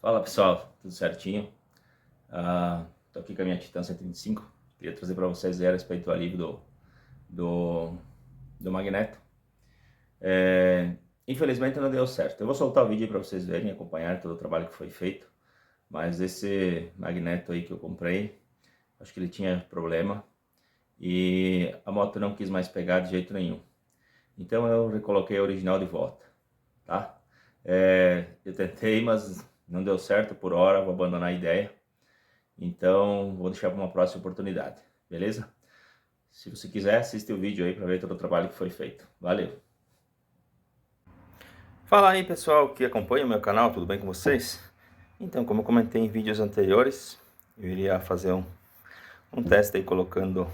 Fala pessoal, tudo certinho? Tô aqui com a minha Titan 125. Queria trazer para vocês a respeito do alívio do magneto. Infelizmente não deu certo. Eu vou soltar o vídeo para vocês verem, acompanhar todo o trabalho que foi feito. Mas esse magneto aí que eu comprei, acho que ele tinha problema e a moto não quis mais pegar de jeito nenhum. Então eu recoloquei a original de volta, tá? Eu tentei, mas não deu certo por hora, vou abandonar a ideia. Então, vou deixar para uma próxima oportunidade, beleza? Se você quiser, assiste o vídeo aí para ver todo o trabalho que foi feito. Valeu! Fala aí pessoal que acompanha o meu canal, tudo bem com vocês? Então, como eu comentei em vídeos anteriores, eu iria fazer um teste aí colocando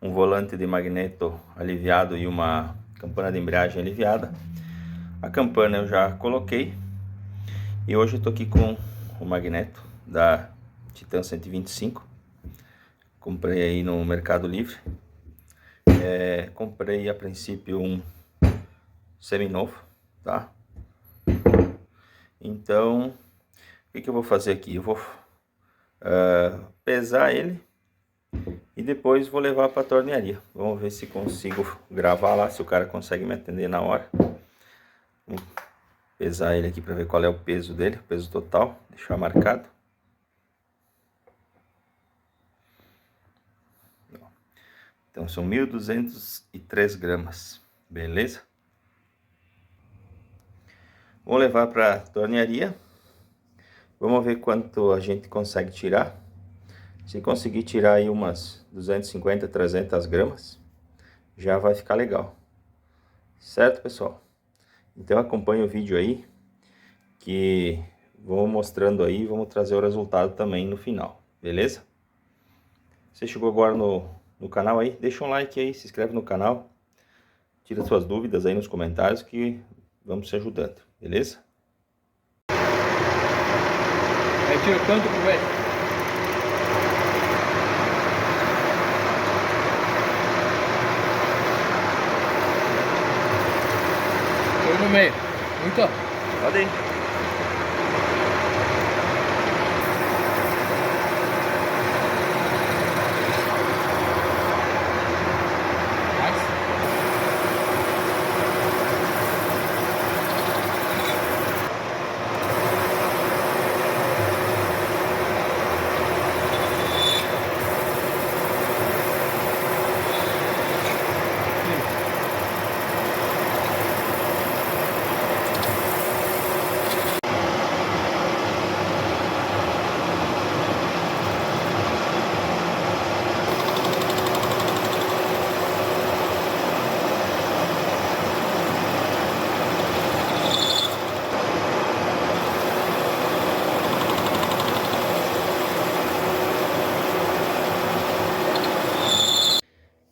um volante de magneto aliviado e uma campana de embreagem aliviada. A campana eu já coloquei e hoje eu estou aqui com o magneto da Titan 125. Comprei aí no Mercado Livre. Comprei a princípio um seminovo, tá? Então, o que eu vou fazer aqui? Eu vou pesar ele e depois vou levar para a tornearia. Vamos ver se consigo gravar lá, se o cara consegue me atender na hora. Vou pesar ele aqui para ver qual é o peso dele, o peso total, deixar marcado. Então são 1.203 gramas, beleza? Vou levar para a tornearia. Vamos ver quanto a gente consegue tirar. Se conseguir tirar aí umas 250, 300 gramas, já vai ficar legal. Certo, pessoal? Então acompanhe o vídeo aí, que vou mostrando aí, vamos trazer o resultado também no final, beleza? Você chegou agora no canal aí, deixa um like aí, se inscreve no canal, tira suas dúvidas aí nos comentários que vamos se ajudando, beleza? Aí tira quanto pro velho? Foi no meio. Muito, ó. Pode ir. Mais.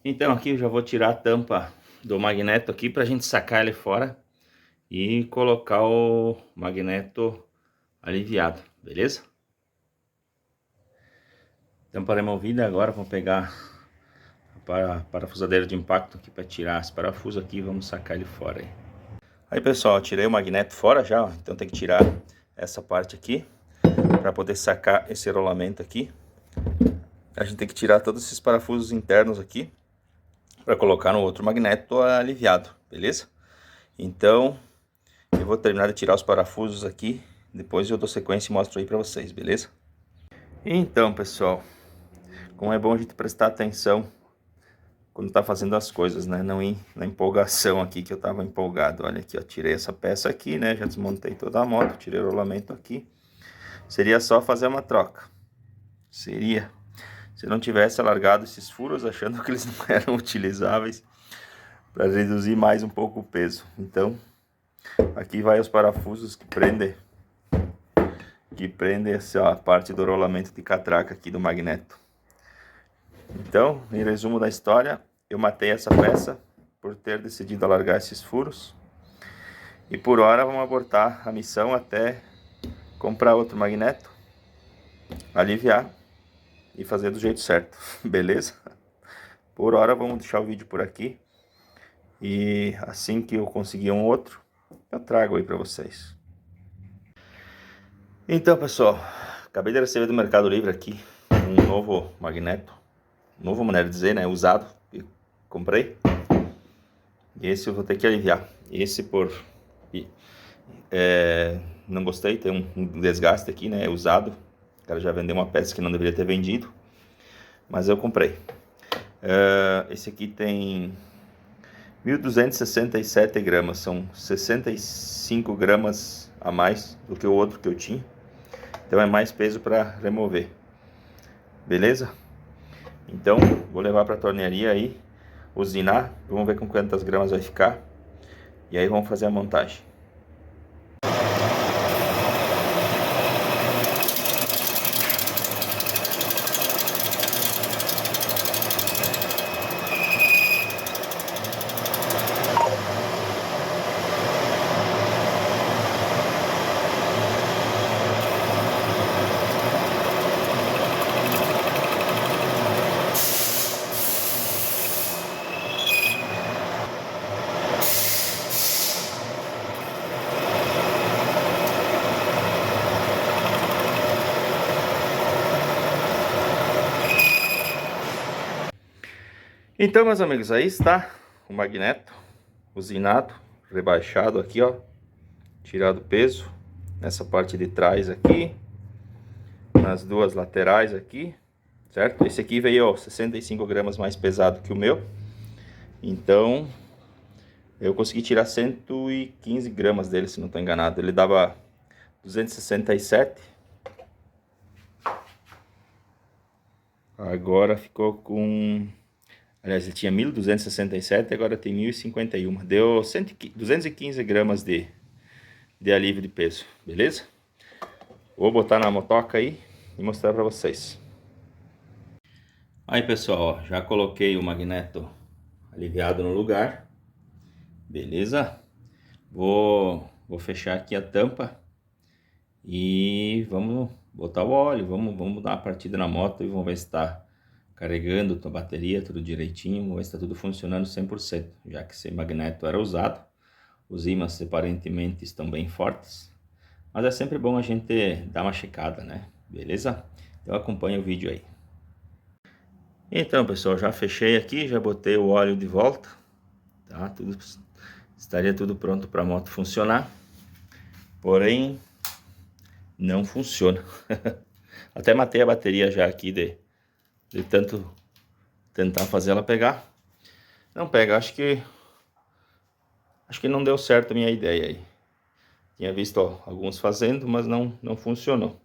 Então aqui eu já vou tirar a tampa do magneto aqui para a gente sacar ele fora e colocar o magneto aliviado, beleza? Tampa removida, agora vou pegar a parafusadeira de impacto aqui para tirar esse parafuso aqui e vamos sacar ele fora aí. Aí pessoal, tirei o magneto fora já, ó, então tem que tirar essa parte aqui para poder sacar esse rolamento aqui. A gente tem que tirar todos esses parafusos internos aqui para colocar no outro magneto aliviado, beleza? Então eu vou terminar de tirar os parafusos aqui, depois eu dou sequência e mostro aí para vocês, beleza? Então pessoal, como é bom a gente prestar atenção quando tá fazendo as coisas, né? Não ir na empolgação aqui, que eu tava empolgado. Olha aqui, ó, tirei essa peça aqui, né? Já desmontei toda a moto, tirei o rolamento aqui. Seria só fazer uma troca. Seria. Se eu não tivesse alargado esses furos, achando que eles não eram utilizáveis, para reduzir mais um pouco o peso. Então, aqui vai os parafusos que prendem essa parte do rolamento de catraca aqui do magneto. Então, em resumo da história, eu matei essa peça por ter decidido alargar esses furos. E por hora vamos abortar a missão até comprar outro magneto, aliviar e fazer do jeito certo, beleza? Por hora vamos deixar o vídeo por aqui. E assim que eu conseguir um outro, eu trago aí para vocês. Então, pessoal, acabei de receber do Mercado Livre aqui um novo magneto. Novo, maneira de dizer, né? Usado. Que comprei. E esse eu vou ter que aliviar. Esse não gostei, tem um desgaste aqui, né? Usado. O cara já vendeu uma peça que não deveria ter vendido. Mas eu comprei. Esse aqui tem 1.267 gramas. São 65 gramas a mais do que o outro que eu tinha. Então é mais peso para remover. Beleza? Então vou levar para a tornearia aí, usinar. Vamos ver com quantas gramas vai ficar. E aí vamos fazer a montagem. Então, meus amigos, aí está o magneto usinado, rebaixado aqui, ó, tirado o peso nessa parte de trás aqui, nas duas laterais aqui, certo? Esse aqui veio, ó, 65 gramas mais pesado que o meu, então eu consegui tirar 115 gramas dele, se não estou enganado. Ele dava 267, agora ficou com... Aliás, ele tinha 1.267, agora tem 1.051. Deu 215 gramas de alívio de peso, beleza? Vou botar na motoca aí e mostrar para vocês. Aí, pessoal, ó, já coloquei o magneto aliviado no lugar, beleza? Vou fechar aqui a tampa e vamos botar o óleo, vamos dar uma partida na moto e vamos ver se está carregando a bateria, tudo direitinho, vamos ver se está tudo funcionando 100%, já que esse magneto era usado. Os ímãs aparentemente estão bem fortes, mas é sempre bom a gente dar uma checada, né? Beleza? Então acompanha o vídeo aí. Então, pessoal, já fechei aqui, já botei o óleo de volta, tá? Estaria tudo pronto para a moto funcionar, porém não funciona. Até matei a bateria já aqui de tanto tentar fazer ela pegar. Não pega, acho que não deu certo a minha ideia aí. Tinha visto, ó, alguns fazendo, mas não funcionou.